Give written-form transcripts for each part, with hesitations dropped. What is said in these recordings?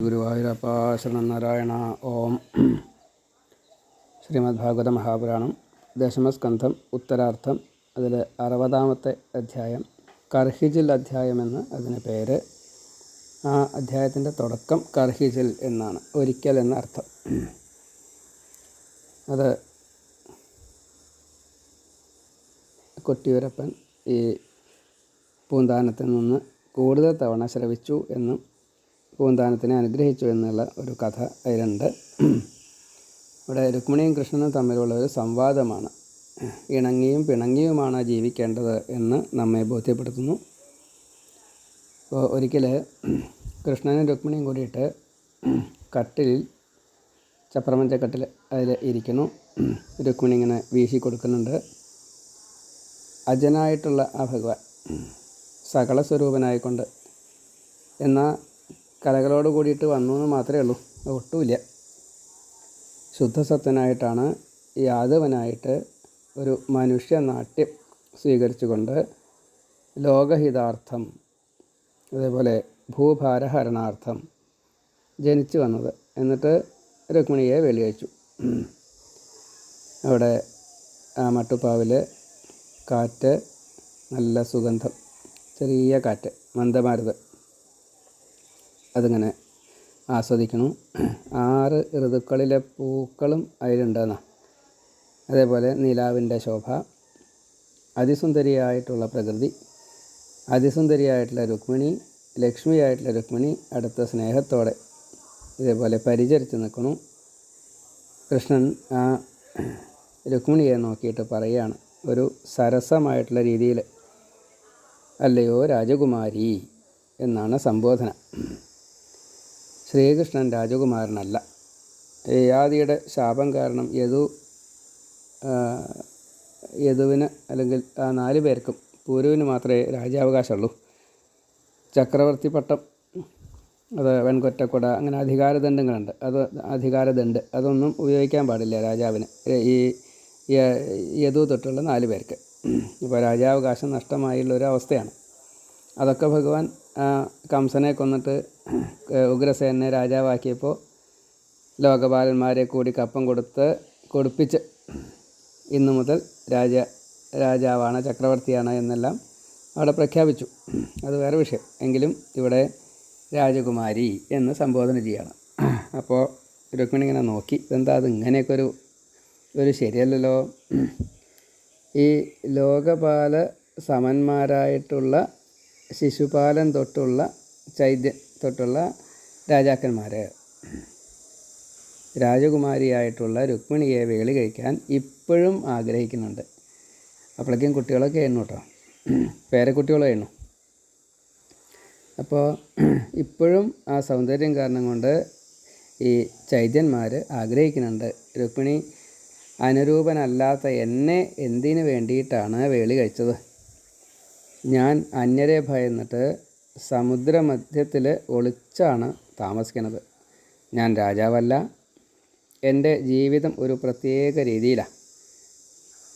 ഗുരുവായൂരപ്പ ശരണനാരായണ. ഓം. ശ്രീമദ് ഭാഗവത മഹാപുരാണം ദശമസ്കന്ധം ഉത്തരാർത്ഥം. അതിൽ 60-ാമത്തെ അധ്യായം, കർഹിജിൽ അധ്യായമെന്ന് അതിന് പേര്. ആ അധ്യായത്തിൻ്റെ തുടക്കം കർഹിജിൽ എന്നാണ്, ഒരിക്കൽ എന്ന അർത്ഥം. അത് കൊട്ടിയൂരപ്പൻ ഈ പൂന്താനത്തിൽ നിന്ന് കൂടുതൽ തവണ ശ്രവിച്ചു എന്നും പൂന്താനത്തിനെ അനുഗ്രഹിച്ചു എന്നുള്ള ഒരു കഥ അതിലുണ്ട്. ഇവിടെ രുക്മിണിയും കൃഷ്ണനും തമ്മിലുള്ള ഒരു സംവാദമാണ്. ഇണങ്ങിയും പിണങ്ങിയുമാണ് ജീവിക്കേണ്ടത് എന്ന് നമ്മെ ബോധ്യപ്പെടുത്തുന്നു. അപ്പോൾ ഒരിക്കൽ കൃഷ്ണനും രുക്മിണിയും കൂടിയിട്ട് കട്ടിലിൽ, ചപ്രമഞ്ചക്കട്ടിൽ അതിൽ ഇരിക്കുന്നു. രുക്മിണി ഇങ്ങനെ വീശി കൊടുക്കുന്നുണ്ട്. അജനായിട്ടുള്ള ആ ഭഗവാൻ സകല സ്വരൂപനായിക്കൊണ്ട്, എന്നാൽ കലകളോട് കൂടിയിട്ട് വന്നു എന്ന് മാത്രമേ ഉള്ളൂ, ഒട്ടുമില്ല. ശുദ്ധസത്വനായിട്ടാണ് യാദവനായിട്ട് ഒരു മനുഷ്യനാട്യം സ്വീകരിച്ചുകൊണ്ട് ലോകഹിതാർത്ഥം, അതേപോലെ ഭൂഭാരഹരണാർത്ഥം ജനിച്ചു വന്നത്. എന്നിട്ട് രുക്മിണിയെ വെളിയഴിച്ചു. അവിടെ ആ മട്ടുപ്പാവിൽ കാറ്റ്, നല്ല സുഗന്ധം, ചെറിയ കാറ്റ്, മന്ദമാരുത്, അതിങ്ങനെ ആസ്വദിക്കണം. 6 ഋതുക്കളിലെ പൂക്കളും അതിലുണ്ടെന്നാണ്. അതേപോലെ നിലാവിൻ്റെ ശോഭ, അതിസുന്ദരിയായിട്ടുള്ള പ്രകൃതി, അതിസുന്ദരിയായിട്ടുള്ള രുക്മിണി, ലക്ഷ്മിയായിട്ടുള്ള രുക്മിണി അടുത്ത സ്നേഹത്തോടെ ഇതേപോലെ പരിചരിച്ച് നിൽക്കണം. കൃഷ്ണൻ ആ രുക്മിണിയെ നോക്കിയിട്ട് പറയുകയാണ് ഒരു സരസമായിട്ടുള്ള രീതിയിൽ, അല്ലയോ രാജകുമാരി എന്നാണ് സംബോധന. ശ്രീകൃഷ്ണൻ രാജകുമാരനല്ല. യയാതിയുടെ ശാപം കാരണം യദുവിന്, അല്ലെങ്കിൽ ആ 4 പേർക്കും, പൂരുവിന് മാത്രമേ രാജ്യാവകാശമുള്ളൂ. ചക്രവർത്തി പട്ടം, അത് വെൺകൊറ്റക്കുട, അങ്ങനെ അധികാരദണ്ഡങ്ങളുണ്ട്. അധികാരദണ്ഡ് അതൊന്നും ഉപയോഗിക്കാൻ പാടില്ല രാജാവിന്, ഈ യദു തൊട്ടുള്ള 4 പേർക്ക്. ഇപ്പോൾ രാജാവകാശം നഷ്ടമായുള്ളൊരു അവസ്ഥയാണ്. അതൊക്കെ ഭഗവാൻ കംസനെ കൊന്നിട്ട് ഉഗ്രസേനെ രാജാവാക്കിയപ്പോൾ ലോകപാലന്മാരെ കൂടി കപ്പം കൊടുപ്പിച്ച് ഇന്നു മുതൽ രാജാവാണ്, ചക്രവർത്തിയാണ് എന്നെല്ലാം അവിടെ പ്രഖ്യാപിച്ചു. അത് വേറെ വിഷയം. എങ്കിലും ഇവിടെ രാജകുമാരി എന്ന് സംബോധന ചെയ്യണം. അപ്പോൾ രുക്മിണി ഇങ്ങനെ നോക്കി, എന്താ അത് ഇങ്ങനെയൊക്കെ ഒരു ശരിയല്ലല്ലോ. ഈ ലോകപാല സമന്മാരായിട്ടുള്ള ശിശുപാലൻ തൊട്ടുള്ള ചൈദ്യൻ തൊട്ടുള്ള രാജാക്കന്മാർ രാജകുമാരിയായിട്ടുള്ള രുക്മിണിയെ വേളി കഴിക്കാൻ ഇപ്പോഴും ആഗ്രഹിക്കുന്നുണ്ട്. അപ്പോഴേക്കും കുട്ടികളൊക്കെ എണ്ണു കേട്ടോ, പേരക്കുട്ടികളും എണ്ണു. അപ്പോൾ ഇപ്പോഴും ആ സൗന്ദര്യം കാരണം കൊണ്ട് ഈ ചൈദ്യന്മാർ ആഗ്രഹിക്കുന്നുണ്ട്, രുക്മിണി അനുരൂപനല്ലാത്ത എന്നെ എന്തിനു വേണ്ടിയിട്ടാണ് വേളി കഴിച്ചത്? ഞാൻ അന്യരെ ഭയന്നിട്ട് സമുദ്രമധ്യത്തിൽ ഒളിച്ചാണ് താമസിക്കുന്നത്. ഞാൻ രാജാവല്ല. എൻ്റെ ജീവിതം ഒരു പ്രത്യേക രീതിയിലാണ്.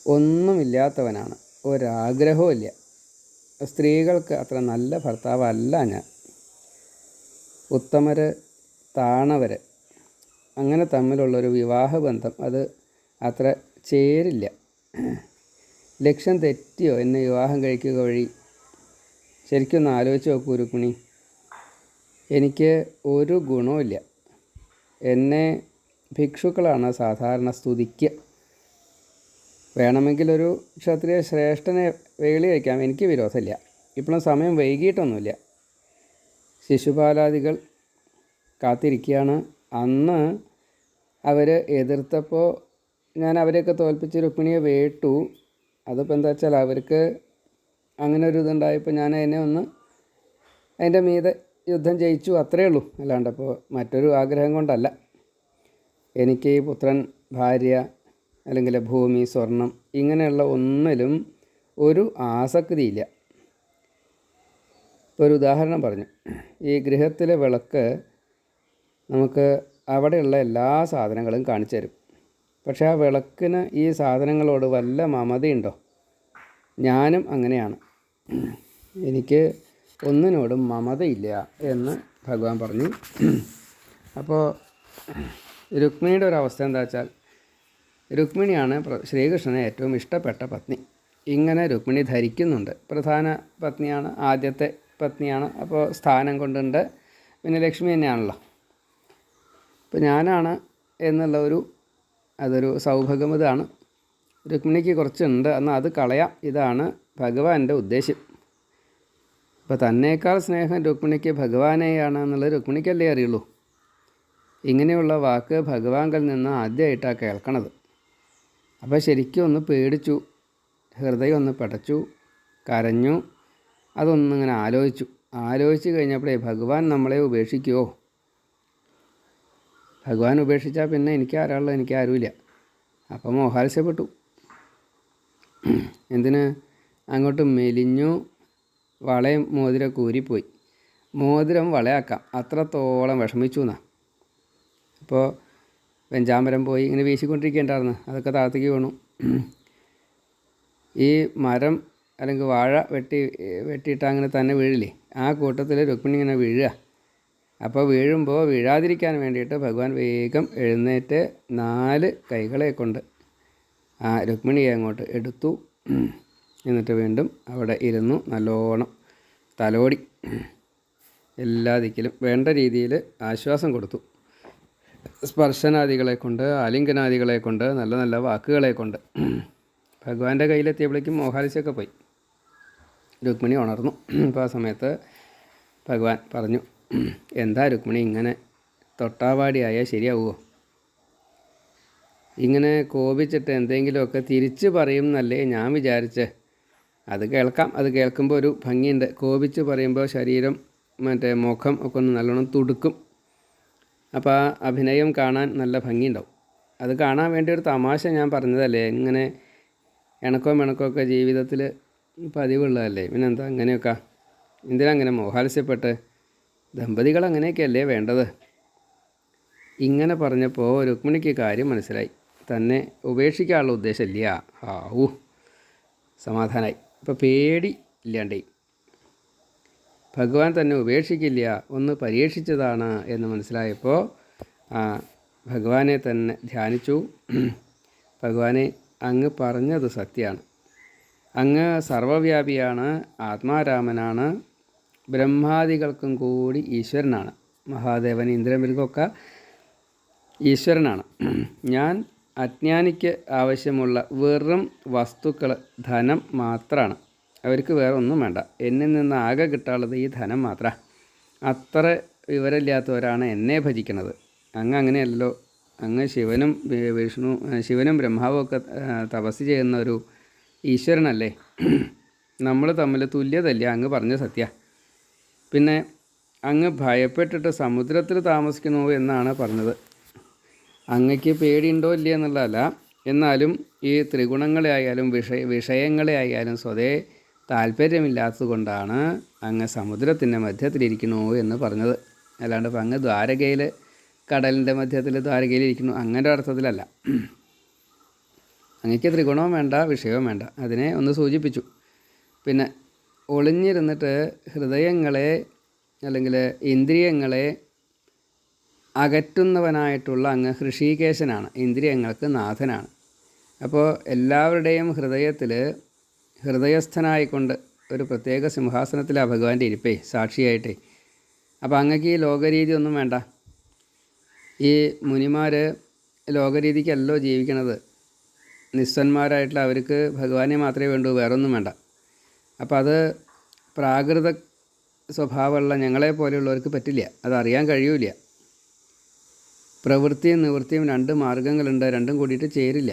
ഒന്നുമില്ലാത്തവനാണ്, ഒരാഗ്രഹവും ഇല്ല. സ്ത്രീകൾക്ക് അത്ര നല്ല ഭർത്താവല്ല ഞാൻ. ഉത്തമർ, താണവർ, അങ്ങനെ തമ്മിലുള്ളൊരു വിവാഹബന്ധം അത് അത്ര ചേരില്ല. ലക്ഷ്യം തെറ്റിയോ എന്നെ വിവാഹം കഴിക്കുക വഴി? ശരിക്കൊന്ന് ആലോചിച്ച് നോക്കൂ രുക്മിണി. എനിക്ക് ഒരു ഗുണവുമില്ല. എന്നെ ഭിക്ഷുക്കളാണ് സാധാരണ സ്തുതിക്കുക. വേണമെങ്കിലൊരു ക്ഷത്രിയ ശ്രേഷ്ഠനെ വേളി കഴിക്കാം, എനിക്ക് വിരോധമില്ല. ഇപ്പോഴും സമയം വൈകിട്ടൊന്നുമില്ല. ശിശുപാലാദികൾ കാത്തിരിക്കുകയാണ്. അന്ന് അവർ എതിർത്തപ്പോൾ ഞാൻ അവരെയൊക്കെ തോൽപ്പിച്ച് രുക്മിണിയെ വേട്ടു. അതിപ്പോൾ എന്താ വെച്ചാൽ അവർക്ക് അങ്ങനെ ഒരു ഇതുണ്ടായപ്പോൾ ഞാൻ അതിൻ്റെ മീതെ യുദ്ധം ജയിച്ചു, അത്രയേ ഉള്ളൂ. അല്ലാണ്ടപ്പോൾ മറ്റൊരു ആഗ്രഹം കൊണ്ടല്ല. എനിക്ക് ഈ പുത്രൻ, ഭാര്യ, അല്ലെങ്കിൽ ഭൂമി, സ്വർണം, ഇങ്ങനെയുള്ള ഒന്നിലും ഒരു ആസക്തിയില്ല. ഇപ്പോൾ ഒരു ഉദാഹരണം പറഞ്ഞു. ഈ ഗൃഹത്തിലെ വിളക്ക് നമുക്ക് അവിടെയുള്ള എല്ലാ സാധനങ്ങളും കാണിച്ചു തരും. പക്ഷേ ആ വിളക്കിന് ഈ സാധനങ്ങളോട് വല്ല മമതയുണ്ടോ? ഞാനും അങ്ങനെയാണ്. എനിക്ക് ഒന്നിനോടും മമതയില്ല എന്ന് ഭഗവാൻ പറഞ്ഞു. അപ്പോൾ രുക്മിണിയുടെ ഒരു അവസ്ഥ എന്താ വെച്ചാൽ, രുക്മിണിയാണ് ശ്രീകൃഷ്ണനെ ഏറ്റവും ഇഷ്ടപ്പെട്ട പത്നി. ഇങ്ങനെ രുക്മിണി ധരിക്കുന്നുണ്ട്. പ്രധാന പത്നിയാണ്, ആദ്യത്തെ പത്നിയാണ്. അപ്പോൾ സ്ഥാനം കൊണ്ടുണ്ട്. പിന്നെ ലക്ഷ്മി തന്നെയാണല്ലോ. ഇപ്പോൾ ഞാനാണ് എന്നുള്ള അതൊരു സൗഭാഗ്യമിതാണ്. രുക്മിണിക്ക് കുറച്ചുണ്ട്, എന്നാൽ അത് കളയാം. ഇതാണ് ഭഗവാന്റെ ഉദ്ദേശ്യം. ഇപ്പോൾ തന്നേക്കാൾ സ്നേഹം രുക്മിണിക്ക് ഭഗവാനെയാണ് എന്നുള്ളത് രുക്മിണിക്കല്ലേ അറിയുള്ളൂ. ഇങ്ങനെയുള്ള വാക്ക് ഭഗവാങ്കൽ നിന്ന് ആദ്യമായിട്ടാണ് കേൾക്കണത്. അപ്പോൾ ശരിക്കും ഒന്ന് പേടിച്ചു, ഹൃദയം ഒന്ന് പടച്ചു, കരഞ്ഞു. അതൊന്നിങ്ങനെ ആലോചിച്ച് കഴിഞ്ഞപ്പോഴേ ഭഗവാൻ നമ്മളെ ഉപേക്ഷിക്കുമോ? ഭഗവാൻ ഉപേക്ഷിച്ചാൽ പിന്നെ എനിക്ക് ആരുമില്ല. അപ്പം മോഹാത്സ്യപ്പെട്ടു. എന്തിന്? അങ്ങോട്ട് മെലിഞ്ഞു, വളയും മോതിരമൊക്കെ ഊരിപ്പോയി. മോതിരം വളയാക്കാം, അത്രത്തോളം വിഷമിച്ചു എന്നാ. അപ്പോൾ വെഞ്ചാമരം പോയി ഇങ്ങനെ വീശിക്കൊണ്ടിരിക്കേണ്ടായിരുന്നു, അതൊക്കെ താഴത്തേക്ക് വീണു. ഈ മരം അല്ലെങ്കിൽ വാഴ വെട്ടിയിട്ട് അങ്ങനെ തന്നെ വീഴില്ലേ, ആ കൂട്ടത്തിൽ രുക്മിണി ഇങ്ങനെ വീഴുക. അപ്പോൾ വീഴുമ്പോൾ വീഴാതിരിക്കാൻ വേണ്ടിയിട്ട് ഭഗവാൻ വേഗം എഴുന്നേറ്റ് 4 കൈകളെ കൊണ്ട് ആ രുക്മിണിയെ അങ്ങോട്ട് എടുത്തു. എന്നിട്ട് വീണ്ടും അവിടെ ഇരുന്നു നല്ലോണം തലോടി. എല്ലാ ദിക്കിലും വേണ്ട രീതിയിൽ ആശ്വാസം കൊടുത്തു. സ്പർശനാദികളെ കൊണ്ട്, ആലിംഗനാദികളെ കൊണ്ട്, നല്ല നല്ല വാക്കുകളെ കൊണ്ട്. ഭഗവാന്റെ കയ്യിലെത്തിയപ്പോഴേക്കും മോഹാലിസ്യൊക്കെ പോയി. രുക്മിണി ഉണർന്നു. അപ്പോൾ ആ സമയത്ത് ഭഗവാൻ പറഞ്ഞു, എന്താ രുക്മിണി ഇങ്ങനെ തൊട്ടാവാടിയായാൽ ശരിയാവുമോ? ഇങ്ങനെ കോപിച്ചിട്ട് എന്തെങ്കിലുമൊക്കെ തിരിച്ച് പറയും എന്നല്ലേ ഞാൻ വിചാരിച്ച്. അത് കേൾക്കാം, അത് കേൾക്കുമ്പോൾ ഒരു ഭംഗിയുണ്ട്. കോപിച്ച് പറയുമ്പോൾ ശരീരം മുഖം ഒക്കെ ഒന്ന് നല്ലോണം തുടുക്കും. അപ്പോൾ ആ അഭിനയം കാണാൻ നല്ല ഭംഗിയുണ്ടാവും. അത് കാണാൻ വേണ്ടി ഒരു തമാശ ഞാൻ പറഞ്ഞതല്ലേ. ഇങ്ങനെ ഇണക്കമൊക്കെ ജീവിതത്തിൽ പതിവുള്ളതല്ലേ. പിന്നെന്താ അങ്ങനെയൊക്കെ? എന്തിനങ്ങനെ മോഹാത്സ്യപ്പെട്ട്? ദമ്പതികൾ അങ്ങനെയൊക്കെയല്ലേ വേണ്ടത്. ഇങ്ങനെ പറഞ്ഞപ്പോൾ രുക്മിണിക്ക് കാര്യം മനസ്സിലായി. തന്നെ ഉപേക്ഷിക്കാനുള്ള ഉദ്ദേശമില്ല. സമാധാനമായി. ഇപ്പോൾ പേടി ഇല്ലാണ്ടേ. ഭഗവാൻ തന്നെ ഉപേക്ഷിക്കില്ല, ഒന്ന് പരീക്ഷിച്ചതാണ് എന്ന് മനസ്സിലായപ്പോൾ ഭഗവാനെ തന്നെ ധ്യാനിച്ചു. ഭഗവാനെ, അങ്ങ് പറഞ്ഞത് സത്യമാണ്. അങ്ങ് സർവവ്യാപിയാണ്, ആത്മാരാമനാണ്, ബ്രഹ്മാദികൾക്കും കൂടി ഈശ്വരനാണ്. മഹാദേവൻ, ഇന്ദ്രമിൽക്കൊക്കെ ഈശ്വരനാണ്. ഞാൻ അജ്ഞാനിക്ക് ആവശ്യമുള്ള വെറും വസ്തുക്കൾ, ധനം മാത്രമാണ്. അവർക്ക് വേറെ ഒന്നും വേണ്ട. എന്നിൽ നിന്ന് ആകെ കിട്ടാനുള്ളത് ഈ ധനം മാത്രമാണ്. അത്ര വിവരമില്ലാത്തവരാണ് എന്നെ ഭജിക്കുന്നത്. അങ്ങനെയല്ലോ. അങ്ങ് ശിവനും ബ്രഹ്മാവും ഒക്കെ തപസ് ചെയ്യുന്ന ഒരു ഈശ്വരനല്ലേ. നമ്മൾ തമ്മിൽ തുല്യതല്ല. അങ്ങ് പറഞ്ഞ സത്യ. പിന്നെ അങ്ങ് ഭയപ്പെട്ടിട്ട് സമുദ്രത്തിൽ താമസിക്കുന്നു എന്നാണ് പറഞ്ഞത്. അങ്ങക്ക് പേടിയുണ്ടോ ഇല്ല എന്നുള്ളതല്ല. എന്നാലും ഈ ത്രിഗുണങ്ങളെ ആയാലും വിഷയങ്ങളെ ആയാലും സ്വതേ താല്പര്യമില്ലാത്തത് കൊണ്ടാണ് അങ്ങ് സമുദ്രത്തിൻ്റെ മധ്യത്തിലിരിക്കണു എന്ന് പറഞ്ഞത്. അല്ലാണ്ട് ഇപ്പം അങ്ങ് ദ്വാരകയിൽ, കടലിൻ്റെ മധ്യത്തിൽ ദ്വാരകയിലിരിക്കുന്നു അങ്ങനെ അർത്ഥത്തിലല്ല. അങ്ങക്ക് ത്രിഗുണവും വേണ്ട, വിഷയവും വേണ്ട. അതിനെ ഒന്ന് സൂചിപ്പിച്ചു. പിന്നെ ഒളിഞ്ഞിരുന്നിട്ട് ഹൃദയങ്ങളെ അല്ലെങ്കിൽ ഇന്ദ്രിയങ്ങളെ അകറ്റുന്നവനായിട്ടുള്ള അങ്ങ് ഹൃഷീകേശനാണ്, ഇന്ദ്രിയങ്ങൾക്ക് നാഥനാണ്. അപ്പോൾ എല്ലാവരുടെയും ഹൃദയസ്ഥനായിക്കൊണ്ട് ഒരു പ്രത്യേക സിംഹാസനത്തിലാണ് ഭഗവാന്റെ ഇരിപ്പേ, സാക്ഷിയായിട്ടേ. അപ്പോൾ അങ്ങക്ക് ഈ ലോകരീതി ഒന്നും വേണ്ട. ഈ മുനിമാർ ലോകരീതിക്കല്ലോ ജീവിക്കണത്. നിസ്സന്മാരായിട്ടുള്ള അവർക്ക് ഭഗവാനെ മാത്രമേ വേണ്ടൂ, വേറൊന്നും വേണ്ട. അപ്പോൾ അത് പ്രാകൃത സ്വഭാവമുള്ള ഞങ്ങളെ പോലെയുള്ളവർക്ക് പറ്റില്ല, അതറിയാൻ കഴിയൂല. പ്രവൃത്തിയും നിവൃത്തിയും 2 മാർഗങ്ങളുണ്ട്, രണ്ടും കൂടിയിട്ട് ചേരില്ല.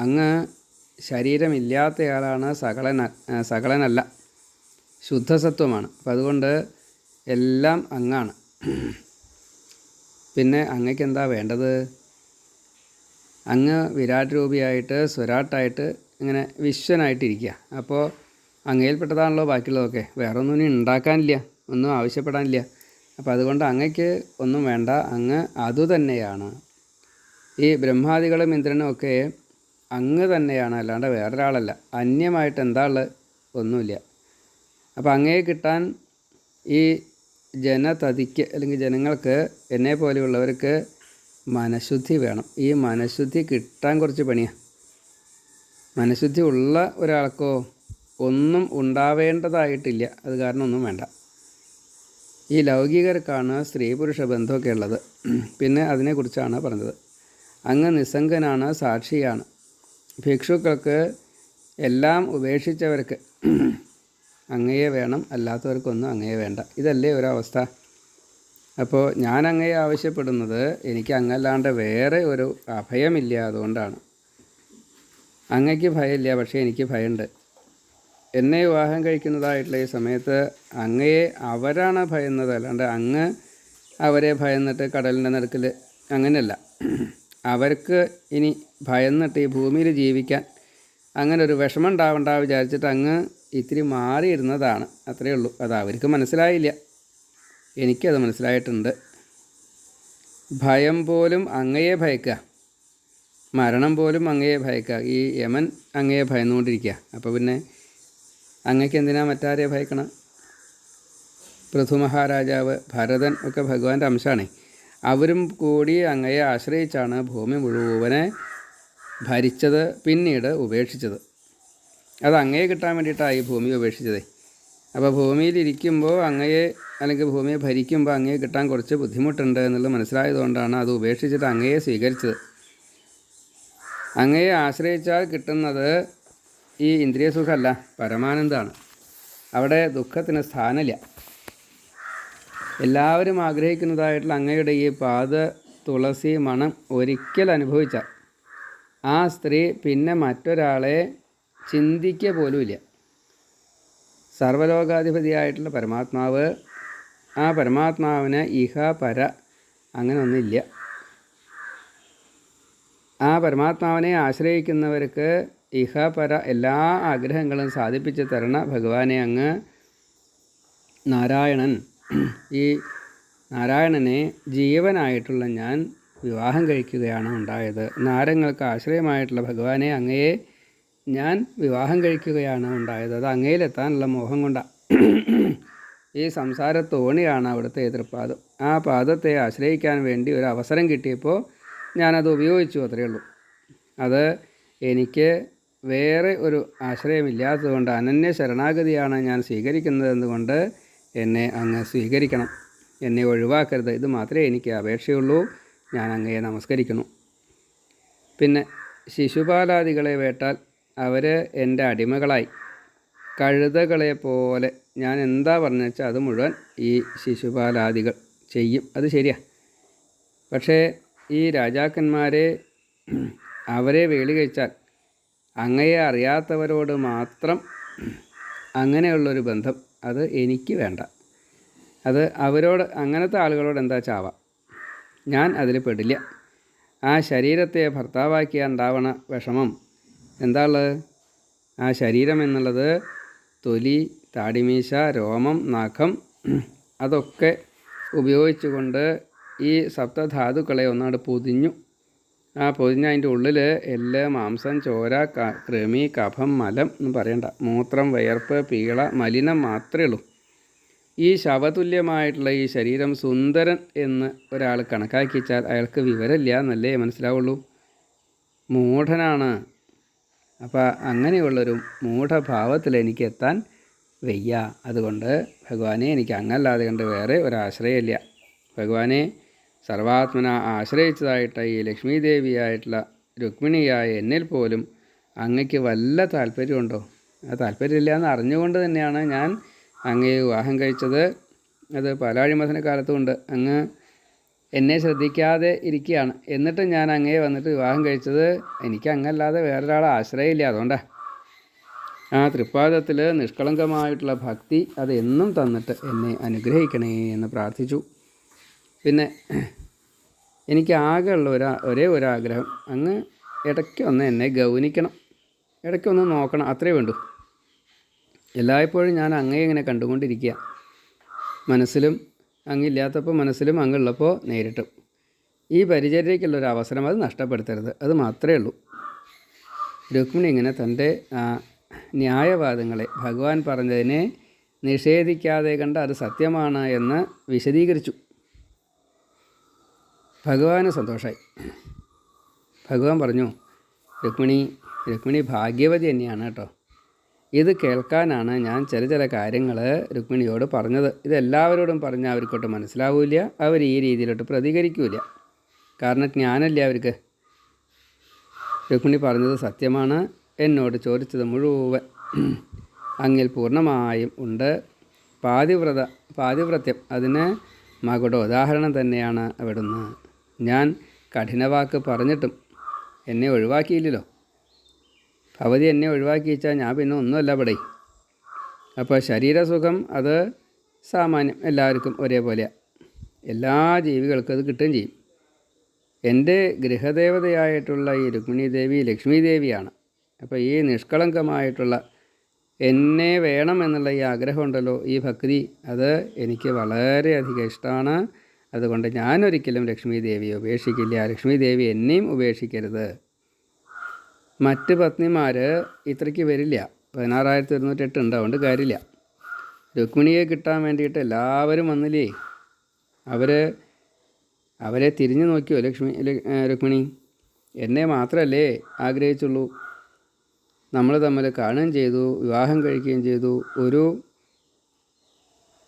അങ്ങ് ശരീരമില്ലാത്തയാളാണ്, സകളനല്ല, ശുദ്ധസത്വമാണ്. അപ്പം അതുകൊണ്ട് എല്ലാം അങ്ങാണ്. പിന്നെ അങ്ങക്ക് എന്താ വേണ്ടത്? അങ്ങ് വിരാട് രൂപിയായിട്ട് സ്വരാട്ടായിട്ട് ഇങ്ങനെ വിശ്വനായിട്ടിരിക്കുക. അപ്പോൾ അങ്ങയിൽപ്പെട്ടതാണല്ലോ ബാക്കിയുള്ളതൊക്കെ. വേറെ ഒന്നും ഉണ്ടാക്കാനില്ല, ഒന്നും ആവശ്യപ്പെടാനില്ല. അപ്പോൾ അതുകൊണ്ട് അങ്ങക്ക് ഒന്നും വേണ്ട, അങ്ങ് അതുതന്നെയാണ്. ഈ ബ്രഹ്മാദികളും ഇന്ദ്രനും ഒക്കെ അങ്ങ് തന്നെയാണ്, അല്ലാണ്ട് വേറൊരാളല്ല. അന്യമായിട്ട് എന്താ ഉള്ളത്? ഒന്നുമില്ല. അപ്പോൾ അങ്ങയെ കിട്ടാൻ ഈ ജനതതിക്ക് അല്ലെങ്കിൽ ജനങ്ങൾക്ക് എന്നെ പോലെയുള്ളവർക്ക് മനഃശുദ്ധി വേണം. ഈ മനഃശുദ്ധി കിട്ടാൻ കുറച്ച് പണിയാണ്. മനഃശുദ്ധി ഉള്ള ഒരാൾക്കോ ഒന്നും ഉണ്ടാവേണ്ടതായിട്ടില്ല. അത് കാരണം ഒന്നും വേണ്ട. ഈ ലൗകികർക്കാണ് സ്ത്രീ പുരുഷ ബന്ധമൊക്കെ ഉള്ളത്. പിന്നെ അതിനെക്കുറിച്ചാണ് പറഞ്ഞത്. അങ്ങ് നിസ്സംഗനാണ്, സാക്ഷിയാണ്. ഭിക്ഷുക്കൾക്ക് എല്ലാം ഉപേക്ഷിച്ചവർക്ക് അങ്ങയെ വേണം, അല്ലാത്തവർക്കൊന്നും അങ്ങയെ വേണ്ട. ഇതല്ലേ ഒരവസ്ഥ. അപ്പോൾ ഞാൻ അങ്ങയെ ആവശ്യപ്പെടുന്നത് എനിക്ക് അങ്ങല്ലാണ്ട് വേറെ ഒരു അഭയമില്ല. അതുകൊണ്ടാണ്. അങ്ങയ്ക്ക് ഭയമില്ല, പക്ഷേ എനിക്ക് ഭയമുണ്ട്. എന്നെ വിവാഹം കഴിക്കുന്നതായിട്ടുള്ള ഈ സമയത്ത് അങ്ങയെ അവരാണ് ഭയന്നത്, അല്ലാണ്ട് അങ്ങ് അവരെ ഭയന്നിട്ട് കടലിൻ്റെ നടുക്കിൽ അങ്ങനെയല്ല. അവർക്ക് ഇനി ഭയന്നിട്ട് ഈ ഭൂമിയിൽ ജീവിക്കാൻ അങ്ങനെ ഒരു വിഷമം ഉണ്ടാവണ്ട വിചാരിച്ചിട്ട് അങ്ങ് ഇത്തിരി മാറിയിരുന്നതാണ്. അത്രയേ ഉള്ളൂ. അത് അവർക്ക് മനസ്സിലായില്ല, എനിക്കത് മനസ്സിലായിട്ടുണ്ട്. ഭയം പോലും അങ്ങയെ ഭയക്കുക, മരണം പോലും അങ്ങയെ ഭയക്കുക. ഈ യമൻ അങ്ങയെ ഭയന്നുകൊണ്ടിരിക്കുക. അപ്പോൾ പിന്നെ അങ്ങയ്ക്ക് എന്തിനാ മറ്റാരെ ഭയക്കണം? പൃഥു മഹാരാജാവ്, ഭരതൻ ഒക്കെ ഭഗവാന്റെ അംശമാണ്. അവരും കൂടി അങ്ങയെ ആശ്രയിച്ചാണ് ഭൂമി മുഴുവനെ ഭരിച്ചത്, പിന്നീട് ഉപേക്ഷിച്ചത്. അത് അങ്ങയെ കിട്ടാൻ വേണ്ടിയിട്ടാണ് ഈ ഭൂമി ഉപേക്ഷിച്ചത്. അപ്പോൾ ഭൂമിയിലിരിക്കുമ്പോൾ അങ്ങയെ അല്ലെങ്കിൽ ഭൂമിയെ ഭരിക്കുമ്പോൾ അങ്ങയെ കിട്ടാൻ കുറച്ച് ബുദ്ധിമുട്ടുണ്ട് എന്നുള്ളത് മനസ്സിലായതുകൊണ്ടാണ് അത് ഉപേക്ഷിച്ചിട്ട് അങ്ങയെ സ്വീകരിച്ചത്. അങ്ങയെ ആശ്രയിച്ചാൽ കിട്ടുന്നത് ഈ ഇന്ദ്രിയ സുഖമല്ല, പരമാനന്ദമാണ്. അവിടെ ദുഃഖത്തിന് സ്ഥാനമില്ല. എല്ലാവരും ആഗ്രഹിക്കുന്നതായിട്ടുള്ള അങ്ങയുടെ ഈ പാദ തുളസി മണം ഒരിക്കൽ അനുഭവിച്ചാൽ ആ സ്ത്രീ പിന്നെ മറ്റൊരാളെ ചിന്തിക്കുക പോലുമില്ല. സർവ്വലോകാധിപതിയായിട്ടുള്ള പരമാത്മാവ്, ആ പരമാത്മാവിന് ഇഹ പര അങ്ങനെ ഒന്നുമില്ല. ആ പരമാത്മാവിനെ ആശ്രയിക്കുന്നവർക്ക് ഇഹ പര എല്ലാ ആഗ്രഹങ്ങളും സാധിപ്പിച്ച് തരണ ഭഗവാനെ അങ്ങ് നാരായണൻ. ഈ നാരായണനെ ജീവനായിട്ടുള്ള ഞാൻ വിവാഹം കഴിക്കുകയാണ് ഉണ്ടായത്. നാരങ്ങൾക്ക് ആശ്രയമായിട്ടുള്ള ഭഗവാനെ അങ്ങയെ ഞാൻ വിവാഹം കഴിക്കുകയാണ് ഉണ്ടായത്. അത് അങ്ങയിലെത്താനുള്ള മോഹം കൊണ്ടാണ്. ഈ സംസാരത്തോണിയാണ് അവിടുത്തെ എതിർപ്പാദം. ആ പാദത്തെ ആശ്രയിക്കാൻ വേണ്ടി ഒരു അവസരം കിട്ടിയപ്പോൾ ഞാനത് ഉപയോഗിച്ചു, അത്രയേ ഉള്ളൂ. അത് എനിക്ക് വേറെ ഒരു ആശ്രയമില്ലാത്തതുകൊണ്ട് അനന്യ ശരണാഗതിയാണ് ഞാൻ സ്വീകരിക്കുന്നതെന്നുകൊണ്ട് എന്നെ അങ്ങ് സ്വീകരിക്കണം, എന്നെ ഒഴിവാക്കരുത്. ഇത് മാത്രമേ എനിക്ക് അപേക്ഷയുള്ളൂ. ഞാൻ അങ്ങയെ നമസ്കരിക്കുന്നു. പിന്നെ ശിശുപാലാദികളെ വേട്ടാൽ അവർ എൻ്റെ അടിമകളായി, കഴുതകളെ പോലെ ഞാൻ എന്താ പറഞ്ഞു വെച്ചാൽ അത് മുഴുവൻ ഈ ശിശുപാലാദികൾ ചെയ്യും. അത് ശരിയാ. പക്ഷേ ഈ രാജാക്കന്മാരെ അവരെ വേളി കഴിച്ചാൽ അങ്ങയെ അറിയാത്തവരോട് മാത്രം അങ്ങനെയുള്ളൊരു ബന്ധം അത് എനിക്ക് വേണ്ട. അത് അവരോട്, അങ്ങനത്തെ ആളുകളോട് എന്താ ചാവാം, ഞാൻ അതിൽ പെടില്ല. ആ ശരീരത്തെ ഭർത്താവാക്കിയാൽ ഉണ്ടാവണ വിഷമം എന്താ ഉള്ളത്? ആ ശരീരം എന്നുള്ളത് തൊലി, താടിമീശ, രോമം, നഖം അതൊക്കെ ഉപയോഗിച്ചുകൊണ്ട് ഈ സപ്തധാതുക്കളെ ഒന്നാട് പൊതിഞ്ഞു. ആ പൊതിഞ്ഞ അതിൻ്റെ ഉള്ളിൽ എല്ല്, മാംസം, ചോര, കൃമി, കഫം, മലം എന്ന് പറയണ്ട, മൂത്രം, വയർപ്പ്, പീള, മലിനം മാത്രമേ ഉള്ളൂ. ഈ ശവതുല്യമായിട്ടുള്ള ഈ ശരീരം സുന്ദരൻ എന്ന് ഒരാൾ കണക്കാക്കിച്ചാൽ അയാൾക്ക് വിവരമില്ല എന്നല്ലേ മനസ്സിലാവുള്ളൂ. മൂഢനാണ്. അപ്പോൾ അങ്ങനെയുള്ളൊരു മൂഢഭാവത്തിൽ എനിക്ക് എത്താൻ വയ്യ. അതുകൊണ്ട് ഭഗവാനെ എനിക്ക് അങ്ങല്ലാതെ കണ്ട് വേറെ ഒരാശ്രയമില്ല. ഭഗവാനെ സർവാത്മന ആശ്രയിച്ചതായിട്ട് ഈ ലക്ഷ്മീ ദേവിയായിട്ടുള്ള രുക്മിണിയായ എന്നിൽ പോലും അങ്ങയ്ക്ക് വല്ല താല്പര്യമുണ്ടോ? ആ താല്പര്യമില്ല എന്ന് അറിഞ്ഞുകൊണ്ട് തന്നെയാണ് ഞാൻ അങ്ങയെ വിവാഹം കഴിച്ചത്. അത് പാലാഴിമഥന കാലത്തുമുണ്ട്. അങ്ങ് എന്നെ ശ്രദ്ധിക്കാതെ ഇരിക്കുകയാണ്, എന്നിട്ട് ഞാൻ അങ്ങയെ വന്നിട്ട് വിവാഹം കഴിച്ചത്. എനിക്ക് അങ്ങല്ലാതെ വേറൊരാളെ ആശ്രയമില്ല. അതുകൊണ്ടാണ് ആ തൃപ്പാദത്തിൽ നിഷ്കളങ്കമായിട്ടുള്ള ഭക്തി അത് എന്നും തന്നിട്ട് എന്നെ അനുഗ്രഹിക്കണേ എന്ന് പ്രാർത്ഥിച്ചു. പിന്നെ എനിക്ക് ആകെയുള്ള ഒരേ ഒരാഗ്രഹം, അങ്ങ് ഇടയ്ക്കൊന്ന് എന്നെ ഗൗനിക്കണം, ഇടയ്ക്കൊന്ന് നോക്കണം, അത്രേ വേണ്ടൂ. എല്ലായ്പ്പോഴും ഞാൻ അങ്ങയെ ഇങ്ങനെ കണ്ടുകൊണ്ടിരിക്കുക, മനസ്സിലും അങ്ങില്ലാത്തപ്പോൾ മനസ്സിലും അങ്ങുള്ളപ്പോൾ നേരിട്ടും. ഈ പരിചര്യയ്ക്കുള്ളൊരു അവസരം അത് നഷ്ടപ്പെടുത്തരുത്, അത് മാത്രമേ ഉള്ളൂ. രുക്മിണി ഇങ്ങനെ തൻ്റെ ന്യായവാദങ്ങളെ, ഭഗവാൻ പറഞ്ഞതിനെ നിഷേധിക്കാതെ കണ്ട് അത് സത്യമാണ് എന്ന് വിശദീകരിച്ചു. ഭഗവാന് സന്തോഷമായി. ഭഗവാൻ പറഞ്ഞു, രുക്മിണി ഭാഗ്യവതി തന്നെയാണ് കേട്ടോ. ഇത് കേൾക്കാനാണ് ഞാൻ ചില കാര്യങ്ങൾ രുക്മിണിയോട് പറഞ്ഞത്. ഇതെല്ലാവരോടും പറഞ്ഞാൽ അവർക്കൊട്ട് മനസ്സിലാവില്ല, അവർ ഈ രീതിയിലോട്ട് പ്രതികരിക്കില്ല. കാരണം ജ്ഞാനമില്ല അവർക്ക്. രുക്മിണി പറഞ്ഞത് സത്യമാണ്. എന്നോട് ചോദിച്ചത് മുഴുവൻ അങ്ങിൽ പൂർണ്ണമായും ഉണ്ട്. പാതിവ്രത്യം അതിന് മകുടോദാഹരണം തന്നെയാണ് അവിടുന്ന്. ഞാൻ കഠിനവാക്ക് പറഞ്ഞിട്ടും എന്നെ ഒഴിവാക്കിയില്ലല്ലോ. ഭവതി എന്നെ ഒഴിവാക്കി വെച്ചാൽ ഞാൻ പിന്നെ ഒന്നുമല്ല ഇവിടെ. അപ്പോൾ ശരീരസുഖം അത് സാമാന്യം എല്ലാവർക്കും ഒരേപോലെയാണ്. എല്ലാ ജീവികൾക്കും അത് കിട്ടുകയും ചെയ്യും. എൻ്റെ ഗൃഹദേവതയായിട്ടുള്ള ഈ രുക്മിണി ദേവി ലക്ഷ്മി ദേവിയാണ്. അപ്പോൾ ഈ നിഷ്കളങ്കമായിട്ടുള്ള എന്നെ വേണം എന്നുള്ള ഈ ആഗ്രഹമുണ്ടല്ലോ, ഈ ഭക്തി, അത് എനിക്ക് വളരെയധികം ഇഷ്ടമാണ്. അതുകൊണ്ട് ഞാനൊരിക്കലും ലക്ഷ്മി ദേവിയെ ഉപേക്ഷിക്കില്ല. ലക്ഷ്മി ദേവി എന്നെയും ഉപേക്ഷിക്കരുത്. മറ്റ് പത്നിമാർ ഇത്രയ്ക്ക് വരില്ല. 16,108 ഉണ്ട്, അതുകൊണ്ട് കാര്യമില്ല. രുക്മിണിയെ കിട്ടാൻ വേണ്ടിയിട്ട് എല്ലാവരും വന്നില്ലേ. അവരെ തിരിഞ്ഞു നോക്കിയോ രുക്മിണി? എന്നെ മാത്രമല്ലേ ആഗ്രഹിച്ചുള്ളൂ. നമ്മൾ തമ്മിൽ കാണുകയും ചെയ്തു, വിവാഹം കഴിക്കുകയും ചെയ്തു.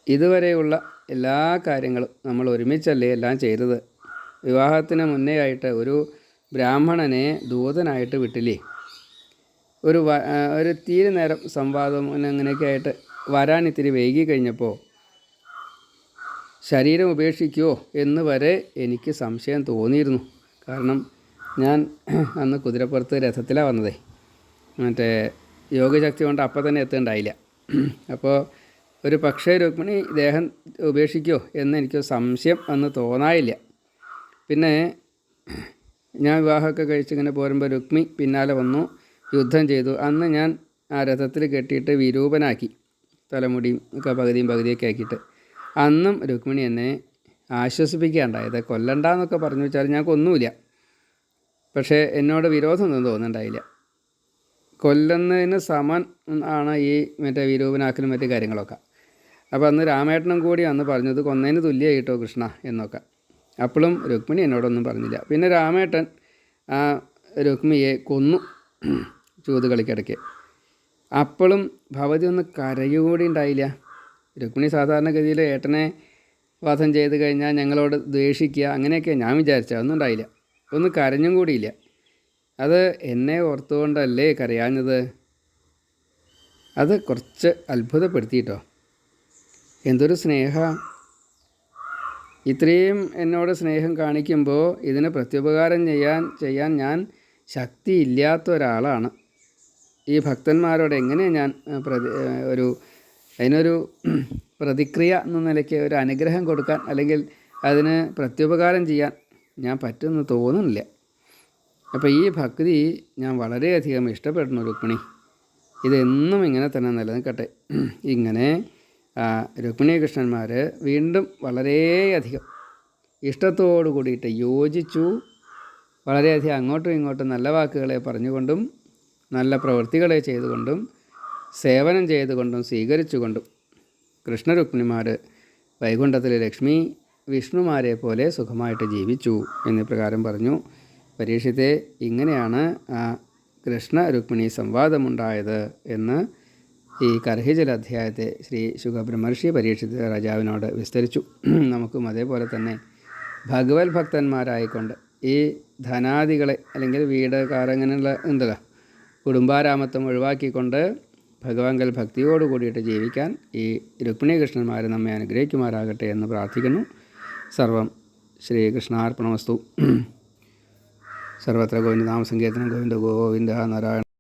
ഇതുവരെയുള്ള എല്ലാ കാര്യങ്ങളും നമ്മൾ ഒരുമിച്ചല്ലേ എല്ലാം ചെയ്തത്. വിവാഹത്തിന് മുന്നേ ആയിട്ട് ഒരു ബ്രാഹ്മണനെ ദൂതനായിട്ട് വിട്ടില്ലേ. ഒരു തീരെ നേരം സംവാദം അങ്ങനെയൊക്കെ ആയിട്ട് വരാൻ ഇത്തിരി വൈകി കഴിഞ്ഞപ്പോൾ ശരീരം ഉപേക്ഷിക്കുമോ എന്ന് വരെ എനിക്ക് സംശയം തോന്നിയിരുന്നു. കാരണം ഞാൻ അന്ന് കുതിരപ്പുറത്ത് രഥത്തിലാണ് വന്നതേ. മറ്റേ യോഗശക്തി കൊണ്ട് അപ്പം തന്നെ എത്തേണ്ടായില്ല. അപ്പോൾ ഒരു പക്ഷേ രുക്മിണി ദേഹം ഉപേക്ഷിക്കുമോ എന്ന് എനിക്ക് സംശയം അന്ന് തോന്നായില്ല. പിന്നെ ഞാൻ വിവാഹമൊക്കെ കഴിച്ചിങ്ങനെ പോരുമ്പോൾ രുക്മി പിന്നാലെ വന്നു, യുദ്ധം ചെയ്തു. അന്ന് ഞാൻ ആ രഥത്തിൽ കെട്ടിയിട്ട് വിരൂപനാക്കി, തലമുടിയും ഒക്കെ പകുതിയൊക്കെ ആക്കിയിട്ട്. അന്നും രുക്മിണി എന്നെ ആശ്വസിപ്പിക്കുകയുണ്ടായത്. കൊല്ലണ്ടെന്നൊക്കെ പറഞ്ഞു വെച്ചാൽ ഞാൻ കൊന്നുമില്ല. പക്ഷേ എന്നോട് വിരോധമൊന്നും തോന്നുന്നുണ്ടായില്ല. കൊല്ലുന്നതിന് സമൻ ആണ് ഈ മറ്റേ വിരൂപനാക്കലും മറ്റു കാര്യങ്ങളൊക്കെ. അപ്പോൾ അന്ന് രാമേട്ടനും കൂടി അന്ന് പറഞ്ഞത് കൊന്നതിന് തുല്യമായിട്ടോ കൃഷ്ണ എന്നൊക്കെ. അപ്പോഴും രുക്മിണി എന്നോടൊന്നും പറഞ്ഞില്ല. പിന്നെ രാമേട്ടൻ ആ രുക്മിയെ കൊന്നു ചൂത് കളിക്കിടയ്ക്ക്. അപ്പോഴും ഭവതി ഒന്ന് കരയുകൂടി ഉണ്ടായില്ല. രുക്മിണി സാധാരണഗതിയിൽ ഏട്ടനെ വധം ചെയ്ത് കഴിഞ്ഞാൽ ഞങ്ങളോട് ദ്വേഷിക്കുക അങ്ങനെയൊക്കെ ഞാൻ വിചാരിച്ചത്. ഒന്നും ഉണ്ടായില്ല. ഒന്ന് കരഞ്ഞും കൂടിയില്ല. അത് എന്നെ ഓർത്തുകൊണ്ടല്ലേ കരയാഞ്ഞത്. അത് കുറച്ച് അത്ഭുതപ്പെടുത്തിയിട്ടോ. എന്തൊരു സ്നേഹ! ഇത്രയും എന്നോട് സ്നേഹം കാണിക്കുമ്പോൾ ഇതിന് പ്രത്യുപകാരം ചെയ്യാൻ ഞാൻ ശക്തിയില്ലാത്ത ഒരാളാണ്. ഈ ഭക്തന്മാരോട് എങ്ങനെ ഞാൻ അതിനൊരു പ്രതിക്രിയ എന്ന നിലയ്ക്ക് ഒരു അനുഗ്രഹം കൊടുക്കാൻ അല്ലെങ്കിൽ അതിന് പ്രത്യുപകാരം ചെയ്യാൻ ഞാൻ പറ്റുമെന്ന് തോന്നുന്നില്ല. അപ്പോൾ ഈ ഭക്തി ഞാൻ വളരെയധികം ഇഷ്ടപ്പെടുന്നു രുക്മിണി. ഇതെന്നും ഇങ്ങനെ തന്നെ നിലനിൽക്കട്ടെ. ഇങ്ങനെ രുക്മിണി കൃഷ്ണന്മാർ വീണ്ടും വളരെയധികം ഇഷ്ടത്തോടു കൂടിയിട്ട് യോജിച്ചു. വളരെയധികം അങ്ങോട്ടും ഇങ്ങോട്ടും നല്ല വാക്കുകളെ പറഞ്ഞുകൊണ്ടും നല്ല പ്രവൃത്തികളെ ചെയ്തുകൊണ്ടും സേവനം ചെയ്തുകൊണ്ടും സ്വീകരിച്ചുകൊണ്ടും കൃഷ്ണരുക്മിണിമാർ വൈകുണ്ഠത്തിലെ ലക്ഷ്മി വിഷ്ണുമാരെ പോലെ സുഖമായിട്ട് ജീവിച്ചു എന്നീ പ്രകാരം പറഞ്ഞു. പരീക്ഷിത്തെ ഇങ്ങനെയാണ് കൃഷ്ണ രുക്മിണി സംവാദമുണ്ടായത് എന്ന് ഈ കർഹിജല അധ്യായത്തെ ശ്രീ ശുഖബ്രഹ്മർഷി പരീക്ഷിത് രാജാവിനോട് വിസ്തരിച്ചു. നമുക്കും അതേപോലെ തന്നെ ഭഗവത് ഭക്തന്മാരായിക്കൊണ്ട് ഈ ധനാദികളെ അല്ലെങ്കിൽ വീട് കാർ അങ്ങനെയുള്ള ഉണ്ടല്ലോ കുടുംബാരാമത്വം ഒഴിവാക്കിക്കൊണ്ട് ഭഗവാങ്കൽ ഭക്തിയോട് കൂടിയിട്ട് ജീവിക്കാൻ ഈ രുക്മിണി കൃഷ്ണന്മാർ നമ്മെ അനുഗ്രഹിക്കുമാറാകട്ടെ എന്ന് പ്രാർത്ഥിക്കുന്നു. സർവം ശ്രീകൃഷ്ണാർപ്പണമസ്തു. സർവത്ര ഗോവിന്ദ നാമസങ്കീർത്തനം. ഗോവിന്ദ ഗോവിന്ദ നാരായണ.